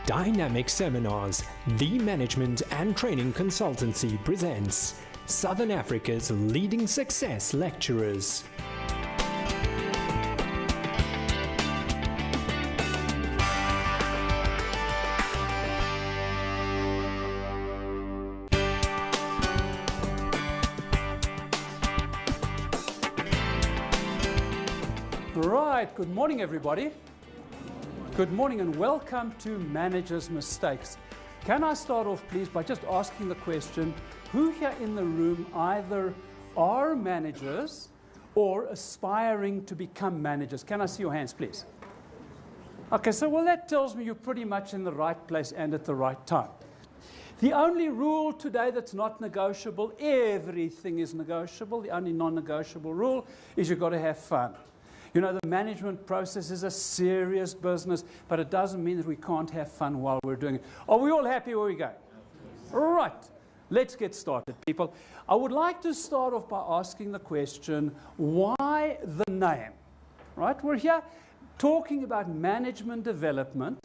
Dynamic Seminars, the management and training consultancy presents Southern Africa's leading success lecturers. Right, good morning everybody. Good morning and welcome to Managers' Mistakes. Can I start off please by just asking the question, who here in the room either are managers or aspiring to become managers? Can I see your hands please? Okay, so well that tells me you're pretty much in the right place and at the right time. The only rule today that's not negotiable, everything is negotiable, the only non-negotiable rule is you've got to have fun. You know, the management process is a serious business, but it doesn't mean that we can't have fun while we're doing it. Are we all happy where we go? Right, let's get started, people. I would like to start off by asking the question, why the name? Right, we're here talking about management development,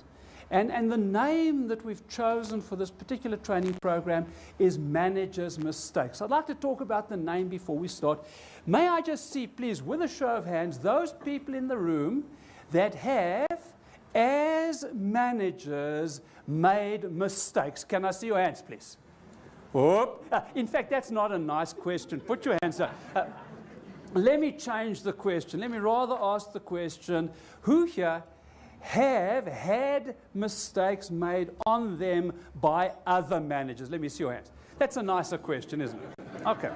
and the name that we've chosen for this particular training program is Managers' Mistakes. I'd like to talk about the name before we start. May I just see, please, with a show of hands, those people in the room that have, as managers, made mistakes. Can I see your hands, please? Whoop. In fact, that's not a nice question. Put your hands up. Let me change the question. Let me rather ask the question, who here have had mistakes made on them by other managers? Let me see your hands. That's a nicer question, isn't it? Okay.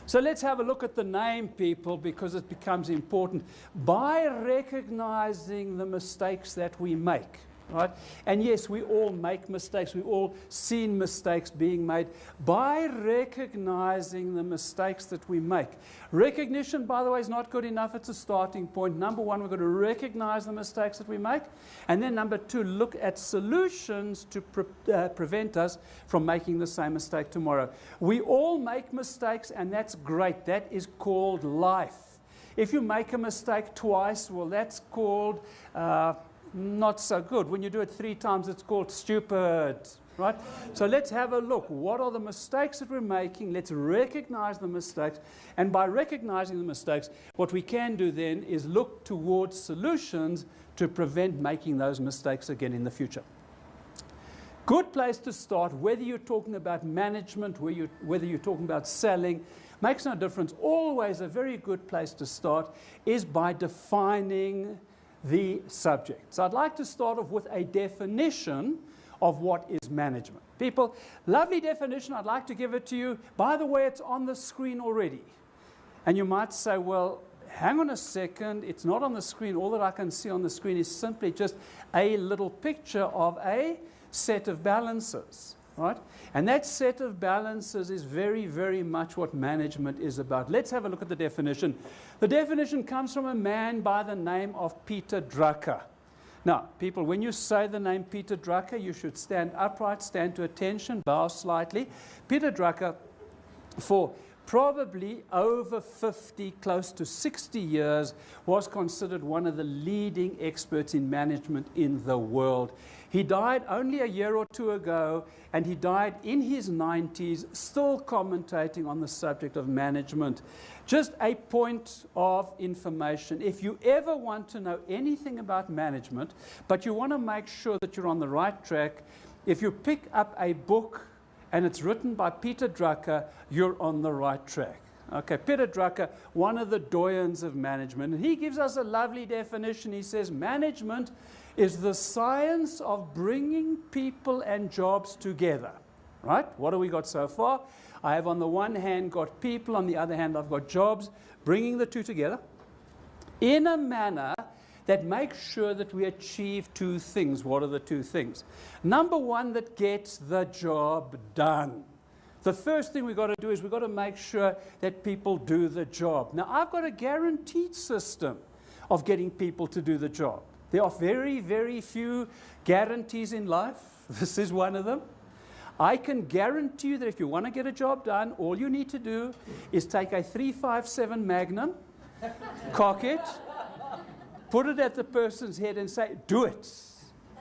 So let's have a look at the name, people, because it becomes important. By recognizing the mistakes that we make, right? And yes, we all make mistakes. We've all seen mistakes being made. By recognizing the mistakes that we make. Recognition, by the way, is not good enough. It's a starting point. Number one, we've got to recognize the mistakes that we make. And then number two, look at solutions to prevent us from making the same mistake tomorrow. We all make mistakes, and that's great. That is called life. If you make a mistake twice, well, that's called not so good. When you do it 3 times, it's called stupid, right? So let's have a look. What are the mistakes that we're making? Let's recognize the mistakes. And by recognizing the mistakes, what we can do then is look towards solutions to prevent making those mistakes again in the future. Good place to start, whether you're talking about management, whether you're talking about selling, makes no difference. Always a very good place to start is by defining the subject. So I'd like to start off with a definition of what is management. People, lovely definition, I'd like to give it to you. By the way, it's on the screen already. And you might say, well, hang on a second, it's not on the screen. All that I can see on the screen is simply just a little picture of a set of balances, right? And that set of balances is very, very much what management is about. Let's have a look at the definition. The definition comes from a man by the name of Peter Drucker. Now, people, when you say the name Peter Drucker, you should stand upright, stand to attention, bow slightly. Peter Drucker, for probably over 50, close to 60 years, was considered one of the leading experts in management in the world. He died only a year or two ago, and he died in his 90s, still commentating on the subject of management. Just a point of information. If you ever want to know anything about management, but you want to make sure that you're on the right track, if you pick up a book and it's written by Peter Drucker, you're on the right track. Okay, Peter Drucker, one of the doyens of management, and he gives us a lovely definition. He says, management is the science of bringing people and jobs together. Right? What have we got so far? I have on the one hand got people, on the other hand I've got jobs, bringing the two together in a manner that makes sure that we achieve 2 things. What are the 2 things? Number one, that gets the job done. The first thing we've got to do is we've got to make sure that people do the job. Now, I've got a guaranteed system of getting people to do the job. There are very, very few guarantees in life. This is one of them. I can guarantee you that if you want to get a job done, all you need to do is take a 357 Magnum, cock it, put it at the person's head and say, do it,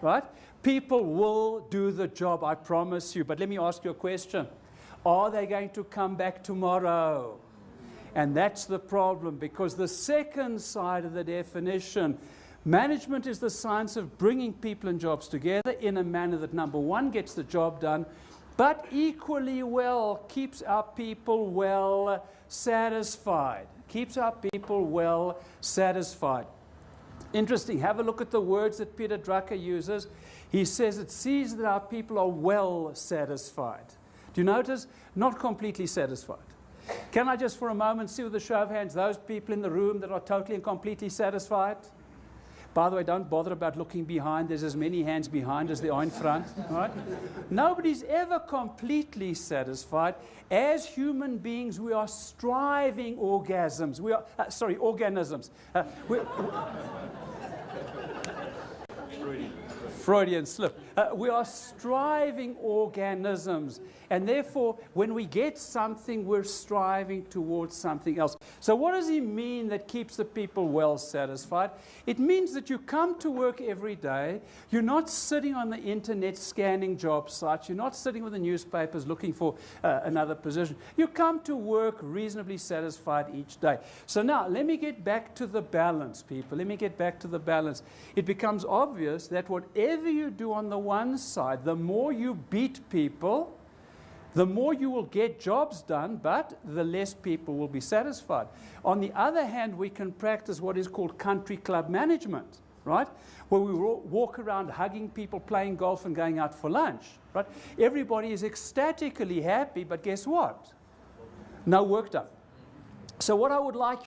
right? People will do the job, I promise you. But let me ask you a question. Are they going to come back tomorrow? And that's the problem, because the second side of the definition, management is the science of bringing people and jobs together in a manner that, number one, gets the job done, but equally well keeps our people well satisfied. Keeps our people well satisfied. Interesting. Have a look at the words that Peter Drucker uses. He says it sees that our people are well satisfied. Do you notice? Not completely satisfied. Can I just for a moment see with a show of hands those people in the room that are totally and completely satisfied? By the way, don't bother about looking behind. There's as many hands behind as there are in front. Right? Nobody's ever completely satisfied. As human beings, we are striving organisms. We are, organisms. Freudian slip. We are striving organisms, and therefore when we get something, we're striving towards something else. So what does he mean that keeps the people well satisfied? It means that you come to work every day, you're not sitting on the internet scanning job sites, you're not sitting with the newspapers looking for another position. You come to work reasonably satisfied each day. So now let me get back to the balance, people. Let me get back to the balance. It becomes obvious that whatever you do on the one side, the more you beat people, the more you will get jobs done, but the less people will be satisfied. On the other hand, we can practice what is called country club management, right? Where we walk around hugging people, playing golf, and going out for lunch, right? Everybody is ecstatically happy, but guess what? No work done. So what I would like